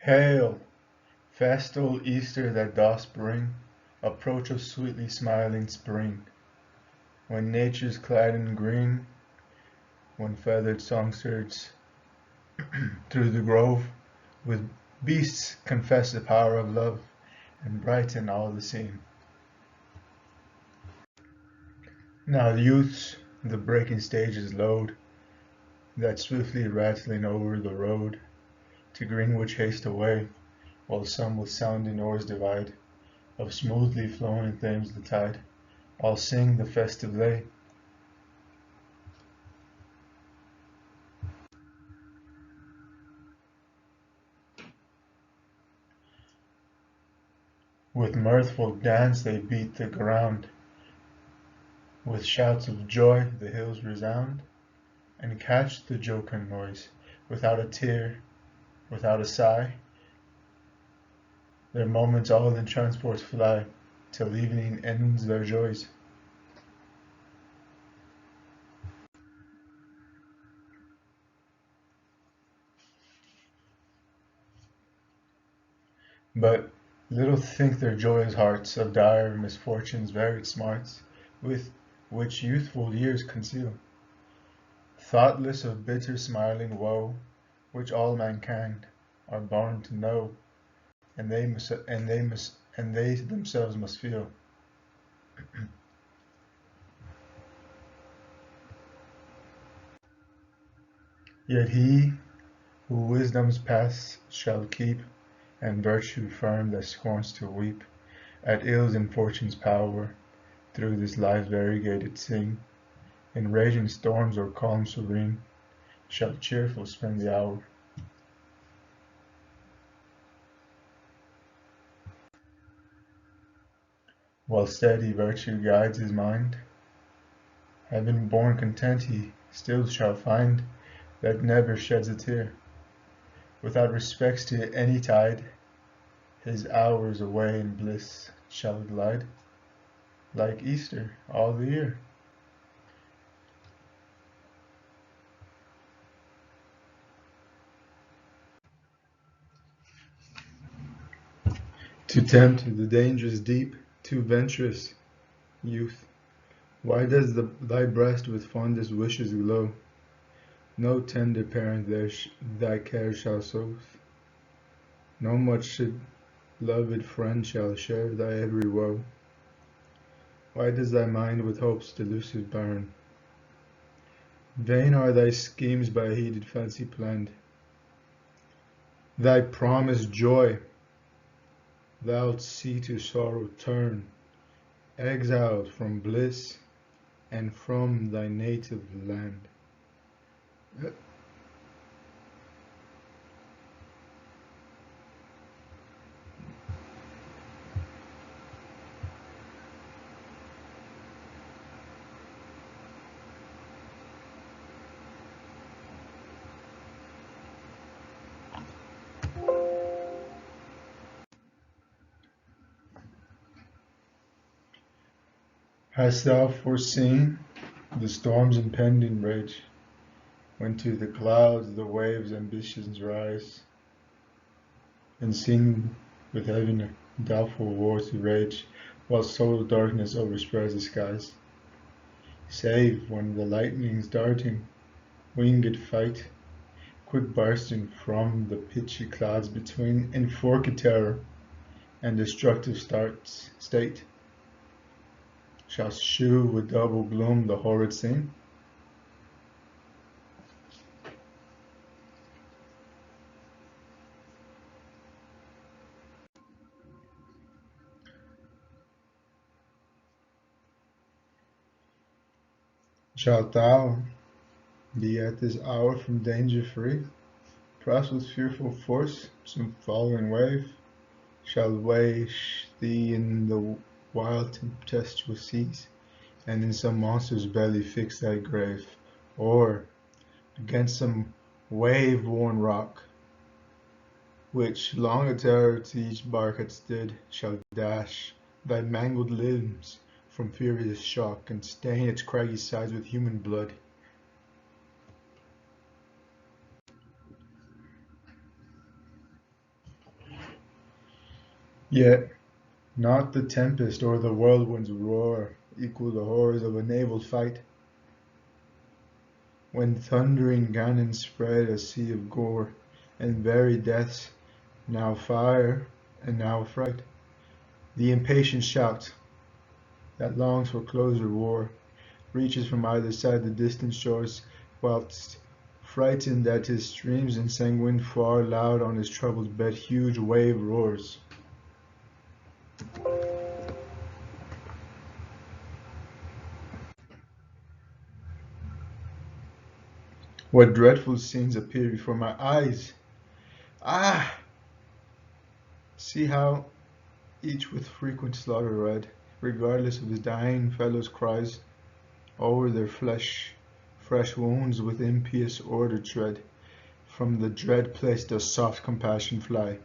Hail, festal Easter that dost bring approach of sweetly smiling spring, when nature's clad in green, when feathered songsters through the grove with beasts confess the power of love and brighten all the scene. Now youths the breaking stages load, that swiftly rattling over the road to Greenwich haste away, while some with sounding oars divide, of smoothly flowing Thames the tide, all sing the festive lay. With mirthful dance they beat the ground, with shouts of joy the hills resound, and catch the jocund noise, without a tear, without a sigh, their moments all in transports fly, till evening ends their joys. But little think their joyous hearts of dire misfortune's varied smarts, with which youthful years conceal, thoughtless of bitter smiling woe, which all mankind are born to know, and they themselves must feel. Yet he who wisdom's paths shall keep, and virtue firm that scorns to weep at ills and fortune's power, through this life's variegated scene, in raging storms or calm serene, shall cheerful spend the hour. While steady virtue guides his mind, heaven born content he still shall find, that never sheds a tear, without respects to any tide, his hours away in bliss shall glide, like Easter all the year. To tempt the dangers deep, too venturous, youth, why does thy breast with fondest wishes glow? No tender parent there thy care shall soothe, no much loved friend shall share thy every woe. Why does thy mind with hopes delusive burn? Vain are thy schemes by heated fancy planned. Thy promised joy thou'lt see to sorrow turn, exiled from bliss and from thy native land. Hast thou foreseen the storm's impending rage, when to the clouds the waves' ambitions rise, and seen with heaven doubtful wars to rage, while soul darkness overspreads the skies? Save when the lightnings darting, winged fight, quick bursting from the pitchy clouds between, in forked terror and destructive state, shall shew with double gloom the horrid scene? Shalt thou be at this hour from danger free? Perhaps with fearful force some following wave shall wash thee in the wild tempestuous seas, and in some monster's belly fix thy grave, or against some wave-worn rock, which long a terror to each bark had stood, shall dash thy mangled limbs from furious shock, and stain its craggy sides with human blood. Yet not the tempest or the whirlwind's roar equal the horrors of a naval fight, when thundering cannon spread a sea of gore, and varied deaths, now fire and now fright. The impatient shout that longs for closer war reaches from either side the distant shores, whilst, frightened at his streams ensanguined, far loud on his troubled bed huge wave roars. What dreadful scenes appear before my eyes! Ah! See how each with frequent slaughter red, regardless of his dying fellows' cries, o'er their flesh fresh wounds with impious order tread. From the dread place does soft compassion fly.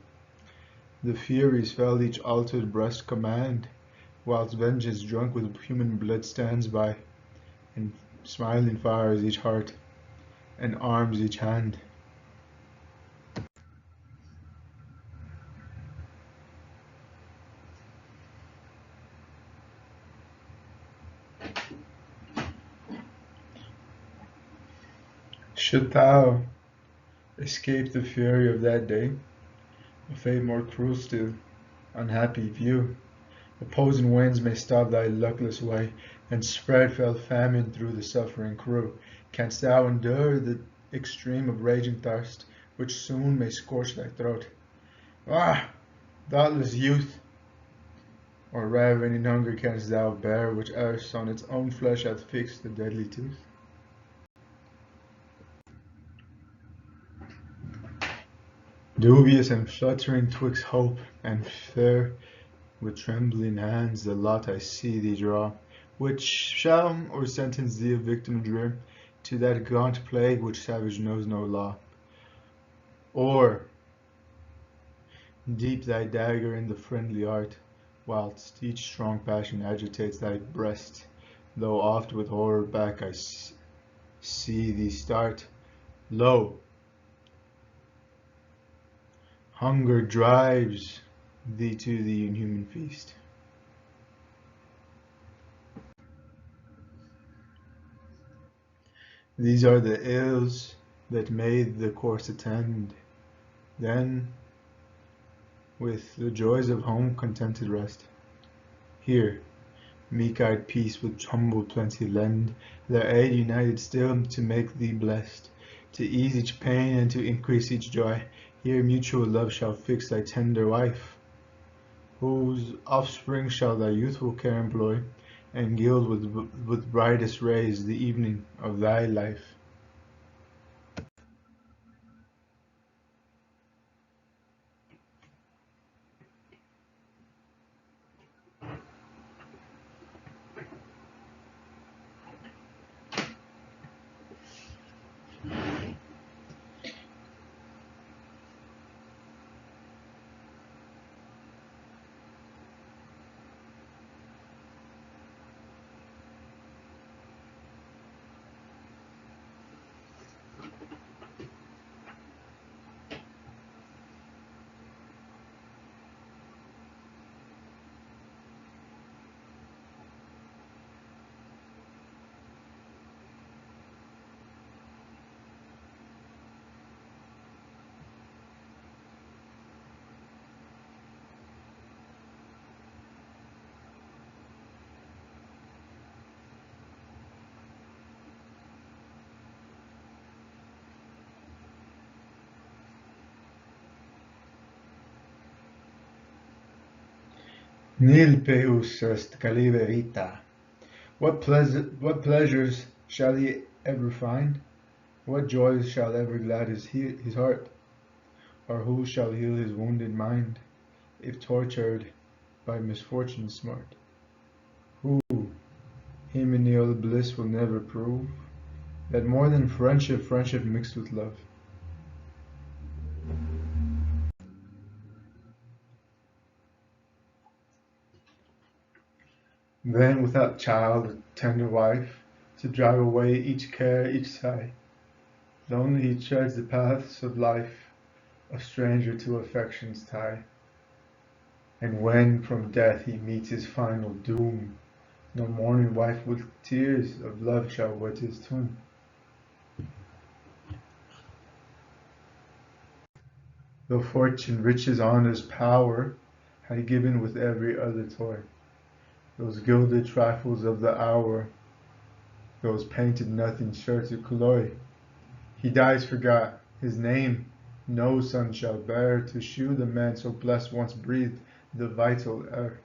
The Furies fell each altered breast command, whilst vengeance drunk with human blood stands by, and smiling fires each heart, and arms each hand. Should thou escape the fury of that day, a fate more cruel still, unhappy view, opposing winds may stop thy luckless way, and spread fell famine through the suffering crew. Canst thou endure the extreme of raging thirst, which soon may scorch thy throat? Ah! Thoughtless youth! Or ravening hunger canst thou bear, which erst on its own flesh hath fixed the deadly tooth? Dubious and fluttering twixt hope and fear, with trembling hands the lot I see thee draw, which shall or sentence thee a victim drear to that gaunt plague which savage knows no law, or deep thy dagger in the friendly art, whilst each strong passion agitates thy breast, though oft with horror back I see thee start. Lo! Hunger drives thee to the inhuman feast. These are the ills that made the course attend. Then, with the joys of home contented rest. Here, meek-eyed peace with humble plenty lend their aid united still to make thee blessed, to ease each pain and to increase each joy. Here mutual love shall fix thy tender wife, whose offspring shall thy youthful care employ, and gild with brightest rays the evening of thy life. Nil Pejus est Caelibe Vita. What pleasures shall he ever find? What joys shall ever glad his heart? Or who shall heal his wounded mind, if tortured by misfortune smart? Who hymeneal bliss will never prove, that more than friendship, friendship mixed with love? Then without child, tender wife, to drive away each care, each sigh, lonely he treads the paths of life, a stranger to affection's tie. And when from death he meets his final doom, no mourning wife with tears of love shall wet his tomb. Though fortune, riches, honors, power had given with every other toy, those gilded trifles of the hour, those painted nothings sure to cloy, he dies forgot, his name no son shall bear to shew the man so blessed once breathed the vital air.